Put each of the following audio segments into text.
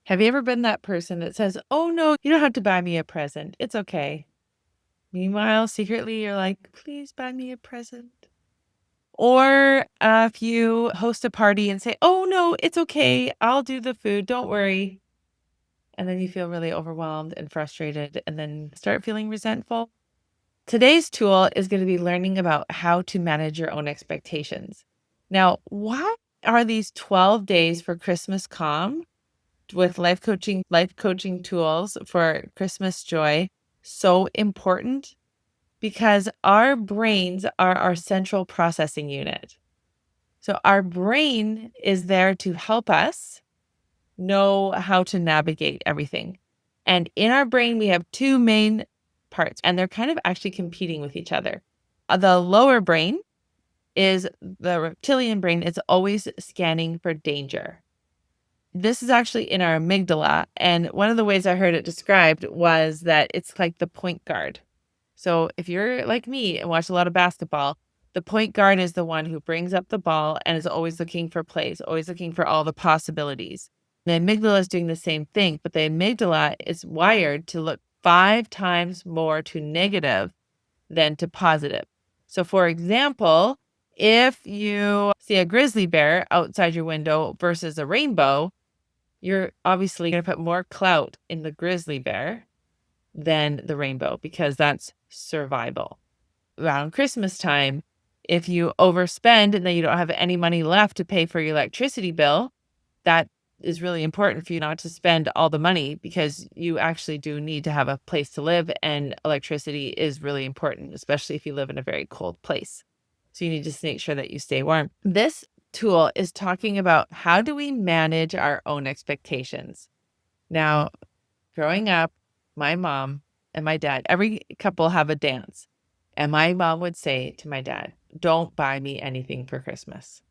Have you ever been that person that says, "Oh, no, you don't have to buy me a present. It's okay." Meanwhile, secretly, you're like, "Please buy me a present." Or if you host a party and say, "Oh, no, it's okay. I'll do the food. Don't worry." And then you feel really overwhelmed and frustrated and then start feeling resentful. Today's tool is going to be learning about how to manage your own expectations. Now, why are these 12 days for Christmas calm with life coaching tools for Christmas joy so important? Because our brains are our central processing unit. So our brain is there to help us know how to navigate everything. And in our brain, we have two main parts, and they're kind of actually competing with each other. The lower brain is the reptilian brain, it's always scanning for danger. This is actually in our amygdala. And one of the ways I heard it described was that it's like the point guard. So if you're like me and watch a lot of basketball, the point guard is the one who brings up the ball and is always looking for plays, always looking for all the possibilities. The amygdala is doing the same thing, but the amygdala is wired to look 5 times more to negative than to positive. So, for example, if you see a grizzly bear outside your window versus a rainbow, you're obviously going to put more clout in the grizzly bear than the rainbow because that's survival. Around Christmas time, if you overspend and then you don't have any money left to pay for your electricity bill, that is really important for you not to spend all the money because you actually do need to have a place to live, and electricity is really important, especially if you live in a very cold place. So you need to make sure that you stay warm. This tool is talking about how do we manage our own expectations. Now, growing up, my mom and my dad, every couple have a dance. And my mom would say to my dad, "Don't buy me anything for Christmas."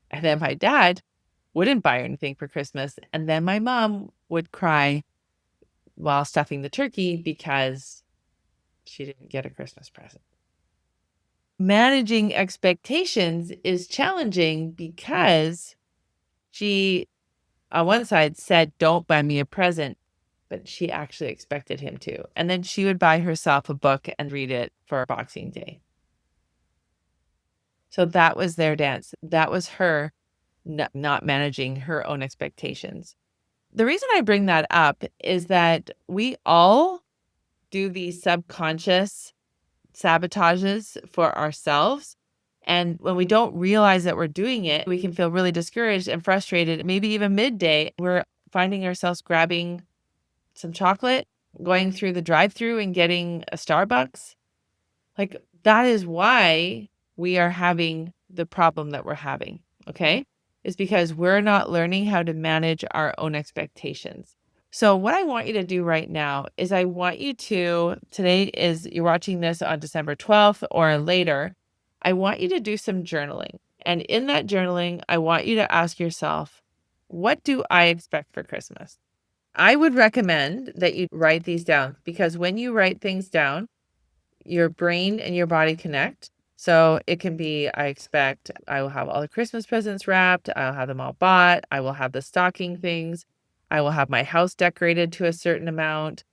And then my dad wouldn't buy her anything for Christmas. And then my mom would cry while stuffing the turkey because she didn't get a Christmas present. Managing expectations is challenging because she, on one side, said, "Don't buy me a present," but she actually expected him to. And then she would buy herself a book and read it for Boxing Day. So that was their dance. That was her not managing her own expectations. The reason I bring that up is that we all do these subconscious sabotages for ourselves. And when we don't realize that we're doing it, we can feel really discouraged and frustrated. Maybe even midday, we're finding ourselves grabbing some chocolate, going through the drive-through and getting a Starbucks. Like, that is why we are having the problem that we're having, okay? Is because we're not learning how to manage our own expectations. So what I want you to do right now is I want you to, today is, you're watching this on December 12th or later, I want you to do some journaling. And in that journaling, I want you to ask yourself, what do I expect for Christmas? I would recommend that you write these down because when you write things down, your brain and your body connect. So it can be, I expect I will have all the Christmas presents wrapped. I'll have them all bought. I will have the stocking things. I will have my house decorated to a certain amount.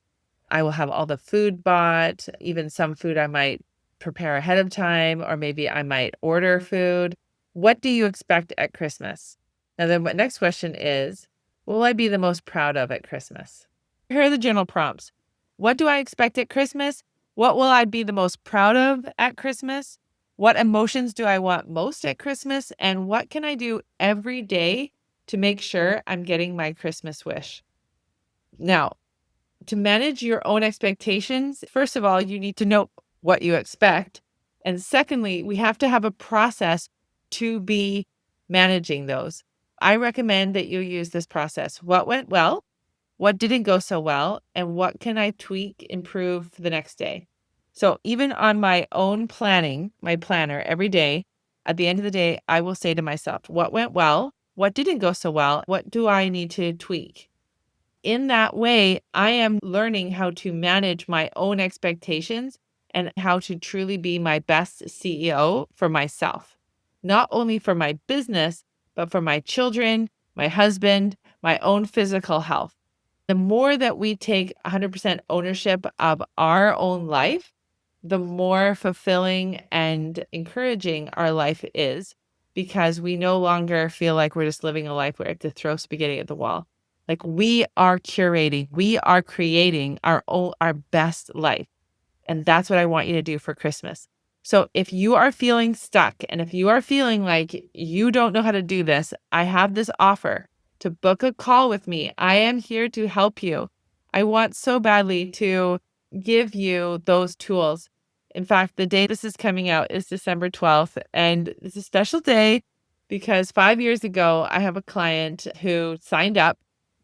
I will have all the food bought, even some food I might prepare ahead of time, or maybe I might order food. What do you expect at Christmas? Now, then, what next question is, what will I be the most proud of at Christmas? Here are the journal prompts. What do I expect at Christmas? What will I be the most proud of at Christmas? What emotions do I want most at Christmas? And what can I do every day to make sure I'm getting my Christmas wish? Now, to manage your own expectations, first of all, you need to know what you expect. And secondly, we have to have a process to be managing those. I recommend that you use this process. What went well? What didn't go so well? And what can I tweak, improve for the next day? So even on my own planning, my planner every day, at the end of the day, I will say to myself, what went well? What didn't go so well? What do I need to tweak? In that way, I am learning how to manage my own expectations and how to truly be my best CEO for myself, not only for my business, but for my children, my husband, my own physical health. The more that we take 100% ownership of our own life, the more fulfilling and encouraging our life is because we no longer feel like we're just living a life where we have to throw spaghetti at the wall. Like we are curating, we are creating our best life. And that's what I want you to do for Christmas. So if you are feeling stuck and if you are feeling like you don't know how to do this, I have this offer to book a call with me. I am here to help you. I want so badly to give you those tools. In fact, the day this is coming out is December 12th, and it's a special day because 5 years ago, I have a client who signed up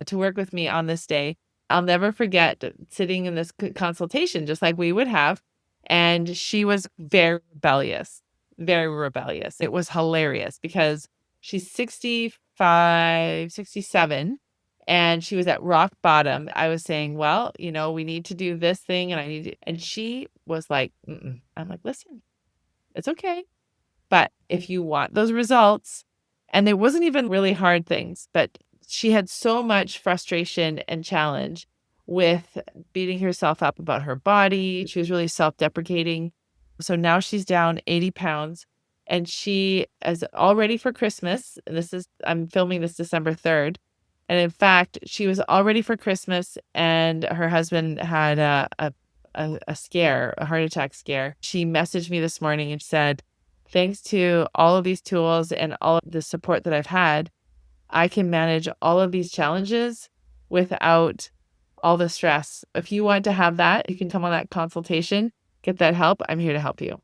to work with me on this day. I'll never forget sitting in this consultation, just like we would have. And she was very rebellious, very rebellious. It was hilarious because she's 65, 67, and she was at rock bottom. I was saying, well, we need to do this thing and and she was like, mm-mm. I'm like, listen, it's okay. But if you want those results, and it wasn't even really hard things, but she had so much frustration and challenge with beating herself up about her body. She was really self-deprecating. So now she's down 80 pounds and she is all ready for Christmas. And I'm filming this December 3rd. And in fact, she was all ready for Christmas and her husband had a scare, a heart attack scare. She messaged me this morning and said, thanks to all of these tools and all of the support that I've had, I can manage all of these challenges without all the stress. If you want to have that, you can come on that consultation, get that help. I'm here to help you.